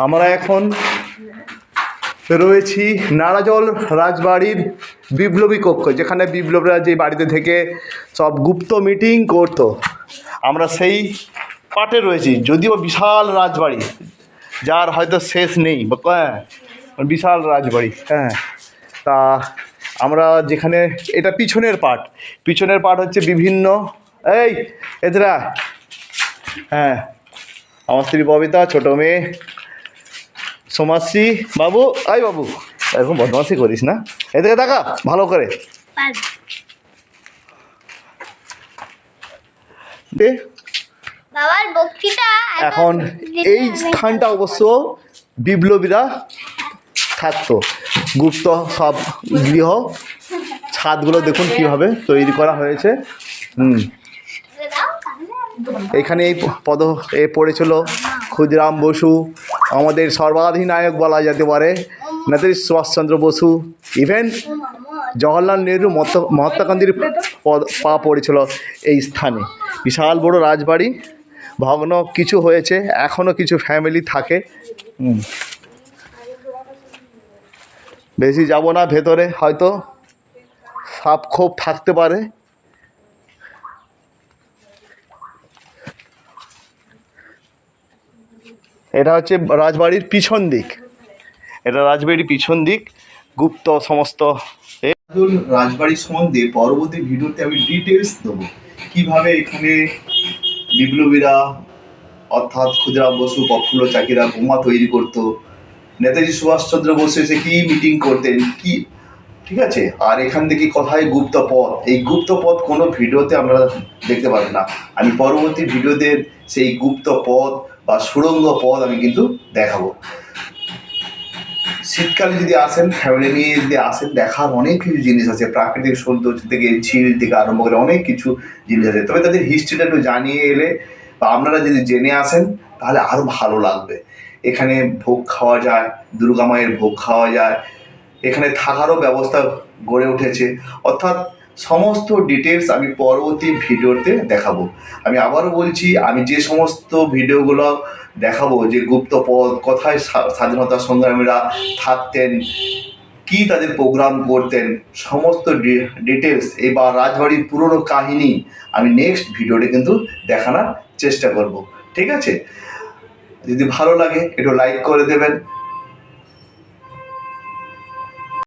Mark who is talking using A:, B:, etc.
A: আমরা এখন রয়েছি নারাজল রাজবাড়ির বিপ্লবী কক্ষ, যেখানে বিপ্লবীরা যে বাড়িতে থেকে সব গুপ্ত মিটিং করতো, আমরা সেই পার্টে রয়েছি। যদিও বিশাল রাজবাড়ি, যার হয়তো শেষ নেই, হ্যাঁ বিশাল রাজবাড়ি। হ্যাঁ, তা আমরা যেখানে, এটা পিছনের পার্ট হচ্ছে বিভিন্ন, এই এদরা, হ্যাঁ আমার স্ত্রী ববিতা, ছোটো মেয়ে সোমাশ্রী, বাবু, আই বাবু এরকম বদমাশি করিস না, এদিকে দেখা ভালো করে দে। এখন এই স্থানটা অবশ্য বিপ্লবীরা থাকতো, গুপ্ত সব গৃহ। ছাদগুলো দেখুন কীভাবে তৈরি করা হয়েছে। এখানে পড়েছিল ক্ষুদিরাম বসু, আমাদের সর্বাধিনায়ক বলা যেতে পারে, নেতাজি সুভাষচন্দ্র বসু, ইভেন জওহরলাল নেহরু, মহাত্মা গান্ধীর পা পড়েছিল এই স্থানে। বিশাল বড় রাজবাড়ি, ভগ্ন কিছু হয়েছে, এখনও কিছু ফ্যামিলি থাকে। বেশি যাব না ভেতরে, হয়তো সাপ খোপ থাকতে পারে। এটা হচ্ছে রাজবাড়ির পিছন দিক, গুপ্ত সমস্ত। রাজবাড়ির সম্বন্ধে পরবর্তী ভিডিওতে আমি ডিটেলস দেবো, কীভাবে এখানে বিপ্লবীরা অর্থাৎ ক্ষুদিরাম বসু, প্রফুল্ল চাকিরা বোমা তৈরি করতো, নেতাজি সুভাষচন্দ্র বসু এসে কী মিটিং করতেন, কি, ঠিক আছে। আর এখান থেকে কোথায় গুপ্ত পথ, এই গুপ্ত পথ কোনো ভিডিওতে আমরা দেখতে পারি না। আমি পরবর্তী ভিডিওতে সেই গুপ্ত পথ বা সুড়ঙ্গ পথ আমি কিন্তু দেখাবো। শীতকালে যদি আসেন, ফ্যামিলি নিয়ে যদি আসেন, দেখার অনেক কিছু জিনিস আছে, প্রাকৃতিক সৌন্দর্য থেকে ঝিল থেকে আরম্ভ করে অনেক কিছু জিনিস আছে। তবে তাদের হিস্ট্রিটা একটু জানিয়ে এলে বা আপনারা যদি জেনে আসেন তাহলে আরও ভালো লাগবে। এখানে ভোগ খাওয়া যায়, দুর্গা মায়ের ভোগ খাওয়া যায়, এখানে থাকারও ব্যবস্থা গড়ে উঠেছে। অর্থাৎ সমস্ত ডিটেলস আমি পরবর্তী ভিডিওতে দেখাবো। আমি আবারও বলছি, আমি যে সমস্ত ভিডিওগুলো দেখাবো, যে গুপ্তপথ, কোথায় স্বাধীনতা সংগ্রামীরা থাকতেন, কি তাদের প্রোগ্রাম করতেন, সমস্ত ডিটেলস এবার রাজবাড়ির পুরনো কাহিনী আমি নেক্সট ভিডিওতে কিন্তু দেখানোর চেষ্টা করব। ঠিক আছে, যদি ভালো লাগে একটু লাইক করে দেবেন।